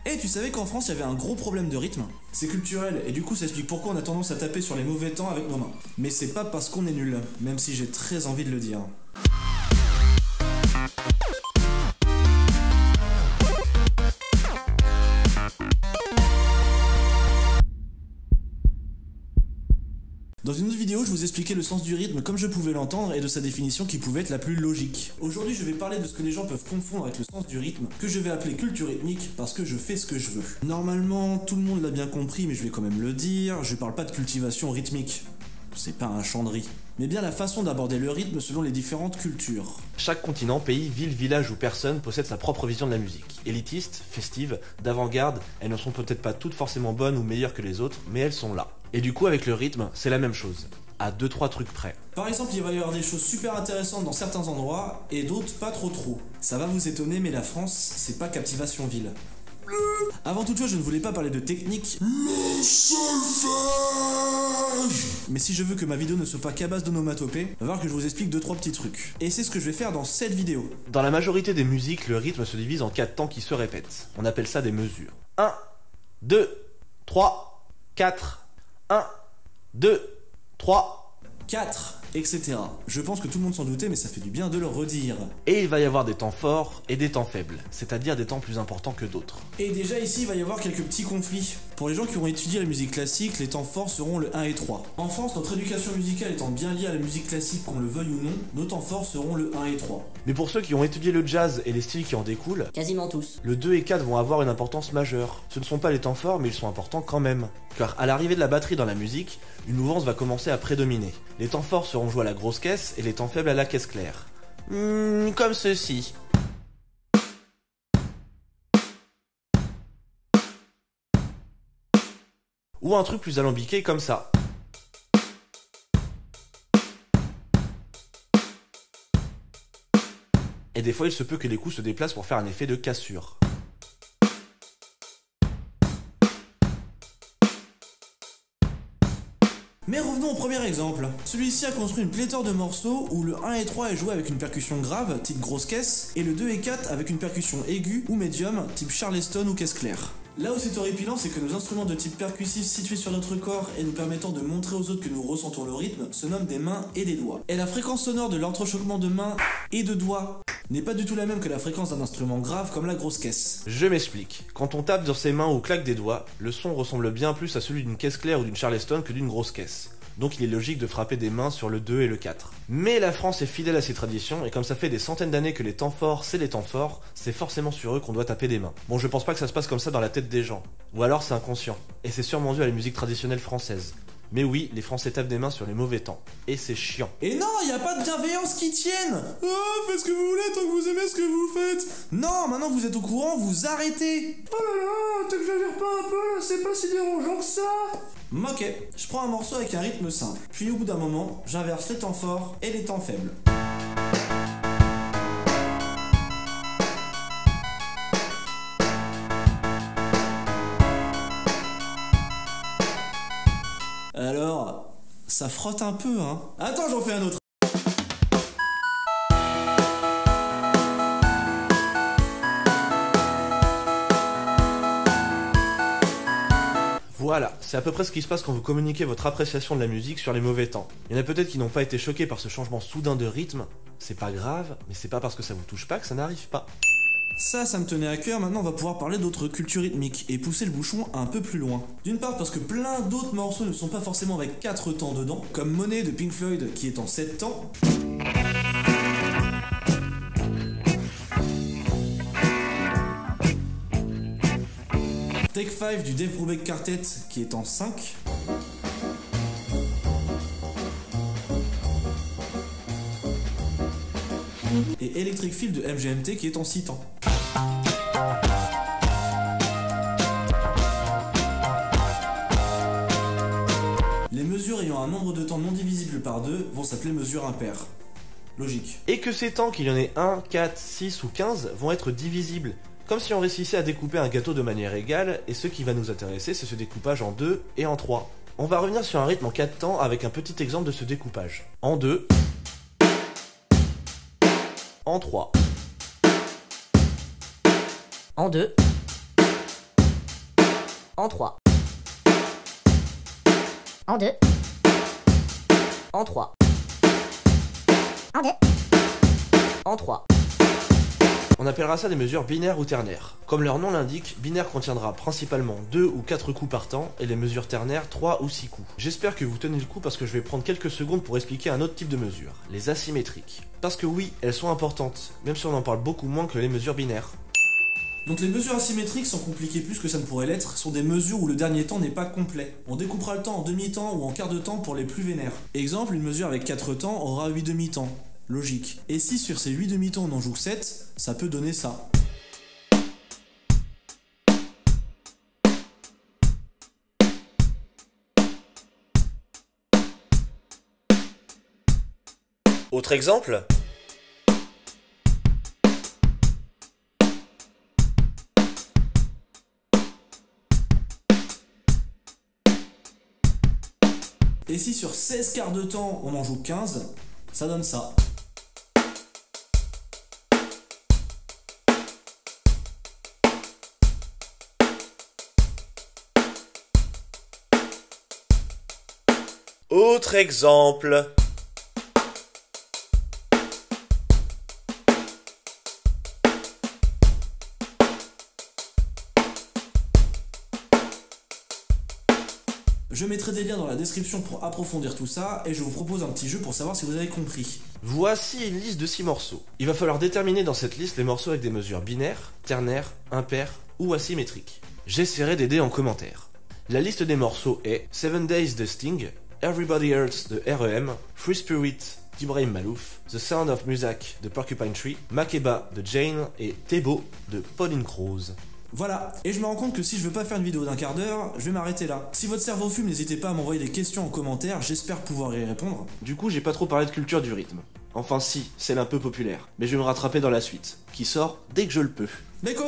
Et tu savais qu'en France, il y avait un gros problème de rythme? C'est culturel, et du coup ça explique pourquoi on a tendance à taper sur les mauvais temps avec nos mains. Mais c'est pas parce qu'on est nul, même si j'ai très envie de le dire. Dans une autre vidéo, je vous expliquais le sens du rythme comme je pouvais l'entendre et de sa définition qui pouvait être la plus logique. Aujourd'hui, je vais parler de ce que les gens peuvent confondre avec le sens du rythme, que je vais appeler culture rythmique parce que je fais ce que je veux. Normalement, tout le monde l'a bien compris, mais je vais quand même le dire, je parle pas de cultivation rythmique. C'est pas un chant de riz. Mais bien la façon d'aborder le rythme selon les différentes cultures. Chaque continent, pays, ville, village ou personne possède sa propre vision de la musique. Élitiste, festive, d'avant-garde, elles ne sont peut-être pas toutes forcément bonnes ou meilleures que les autres, mais elles sont là. Et du coup avec le rythme, c'est la même chose, à 2-3 trucs près. Par exemple, il va y avoir des choses super intéressantes dans certains endroits, et d'autres pas trop. Ça va vous étonner, mais la France, c'est pas Captivation Ville. Avant toute chose, je ne voulais pas parler de technique. Le solfège. Mais si je veux que ma vidéo ne soit pas qu'à base d'onomatopée, va falloir que je vous explique 2-3 petits trucs. Et c'est ce que je vais faire dans cette vidéo. Dans la majorité des musiques, le rythme se divise en 4 temps qui se répètent. On appelle ça des mesures. 1, 2, 3, 4. 1, 2, 3, 4, etc. Je pense que tout le monde s'en doutait, mais ça fait du bien de le redire. Et il va y avoir des temps forts et des temps faibles, c'est-à-dire des temps plus importants que d'autres. Et déjà ici, il va y avoir quelques petits conflits. Pour les gens qui ont étudié la musique classique, les temps forts seront le 1 et 3. En France, notre éducation musicale étant bien liée à la musique classique, qu'on le veuille ou non, nos temps forts seront le 1 et 3. Mais pour ceux qui ont étudié le jazz et les styles qui en découlent, quasiment tous, le 2 et 4 vont avoir une importance majeure. Ce ne sont pas les temps forts, mais ils sont importants quand même. Car à l'arrivée de la batterie dans la musique, une mouvance va commencer à prédominer. Les temps forts seront joués à la grosse caisse et les temps faibles à la caisse claire. Comme ceci. Ou un truc plus alambiqué comme ça. Et des fois il se peut que les coups se déplacent pour faire un effet de cassure. Mais revenons au premier exemple. Celui-ci a construit une pléthore de morceaux où le 1 et 3 est joué avec une percussion grave, type grosse caisse, et le 2 et 4 avec une percussion aiguë ou médium, type charleston ou caisse claire. Là où c'est horripilant, c'est que nos instruments de type percussif situés sur notre corps et nous permettant de montrer aux autres que nous ressentons le rythme se nomment des mains et des doigts. Et la fréquence sonore de l'entrechoquement de mains et de doigts n'est pas du tout la même que la fréquence d'un instrument grave comme la grosse caisse. Je m'explique. Quand on tape sur ses mains ou claque des doigts, le son ressemble bien plus à celui d'une caisse claire ou d'une charleston que d'une grosse caisse. Donc il est logique de frapper des mains sur le 2 et le 4. Mais la France est fidèle à ses traditions, et comme ça fait des centaines d'années que les temps forts, c'est les temps forts, c'est forcément sur eux qu'on doit taper des mains. Bon, je pense pas que ça se passe comme ça dans la tête des gens. Ou alors c'est inconscient. Et c'est sûrement dû à la musique traditionnelle française. Mais oui, les Français tapent des mains sur les mauvais temps. Et c'est chiant. Et non, y a pas de bienveillance qui tienne. Oh, faites ce que vous voulez tant que vous aimez ce que vous faites. Non, maintenant que vous êtes au courant, vous arrêtez. Oh là là, t'exagères pas un peu, c'est pas si dérangeant que ça. Ok, je prends un morceau avec un rythme simple. Puis au bout d'un moment, j'inverse les temps forts et les temps faibles. Alors, ça frotte un peu, hein. Attends, j'en fais un autre. Voilà, c'est à peu près ce qui se passe quand vous communiquez votre appréciation de la musique sur les mauvais temps. Il y en a peut-être qui n'ont pas été choqués par ce changement soudain de rythme. C'est pas grave, mais c'est pas parce que ça vous touche pas que ça n'arrive pas. Ça me tenait à cœur, maintenant on va pouvoir parler d'autres cultures rythmiques et pousser le bouchon un peu plus loin. D'une part parce que plein d'autres morceaux ne sont pas forcément avec 4 temps dedans, comme Money de Pink Floyd qui est en 7 temps. Take 5 du Dave Brubeck Quartet qui est en 5. Et Electric Feel de MGMT qui est en 6 temps. Les mesures ayant un nombre de temps non divisible par 2 vont s'appeler mesures impaires. Logique. Et que ces temps, qu'il y en ait 1, 4, 6 ou 15, vont être divisibles. Comme si on réussissait à découper un gâteau de manière égale, et ce qui va nous intéresser, c'est ce découpage en 2 et en 3. On va revenir sur un rythme en 4 temps avec un petit exemple de ce découpage. En 2, en 3, en 2, En 3. En 2. En 3. En 2. En 3. On appellera ça des mesures binaires ou ternaires. Comme leur nom l'indique, binaire contiendra principalement 2 ou 4 coups par temps et les mesures ternaires 3 ou 6 coups. J'espère que vous tenez le coup parce que je vais prendre quelques secondes pour expliquer un autre type de mesure, les asymétriques. Parce que oui, elles sont importantes, même si on en parle beaucoup moins que les mesures binaires. Donc les mesures asymétriques, sans compliquer plus que ça ne pourrait l'être, sont des mesures où le dernier temps n'est pas complet. On découpera le temps en demi-temps ou en quart de temps pour les plus vénères. Exemple, une mesure avec 4 temps aura 8 demi-temps. Logique. Et si sur ces 8 demi-temps on en joue 7, ça peut donner ça. Autre exemple ? Et si sur 16 quarts de temps on en joue 15, ça donne ça. Autre exemple. Je mettrai des liens dans la description pour approfondir tout ça, et je vous propose un petit jeu pour savoir si vous avez compris. Voici une liste de 6 morceaux. Il va falloir déterminer dans cette liste les morceaux avec des mesures binaires, ternaires, impaires ou asymétriques. J'essaierai d'aider en commentaire. La liste des morceaux est 7 Days de Sting, Everybody Hurts de R.E.M., Free Spirit d'Ibrahim Malouf, The Sound of Music de Porcupine Tree, Makeba de Jane et Tebo de Pauline Croze. Voilà, et je me rends compte que si je veux pas faire une vidéo d'un quart d'heure, je vais m'arrêter là. Si votre cerveau fume, n'hésitez pas à m'envoyer des questions en commentaire, j'espère pouvoir y répondre. Du coup, j'ai pas trop parlé de culture du rythme. Enfin si, c'est un peu populaire. Mais je vais me rattraper dans la suite, qui sort dès que je le peux. Neko!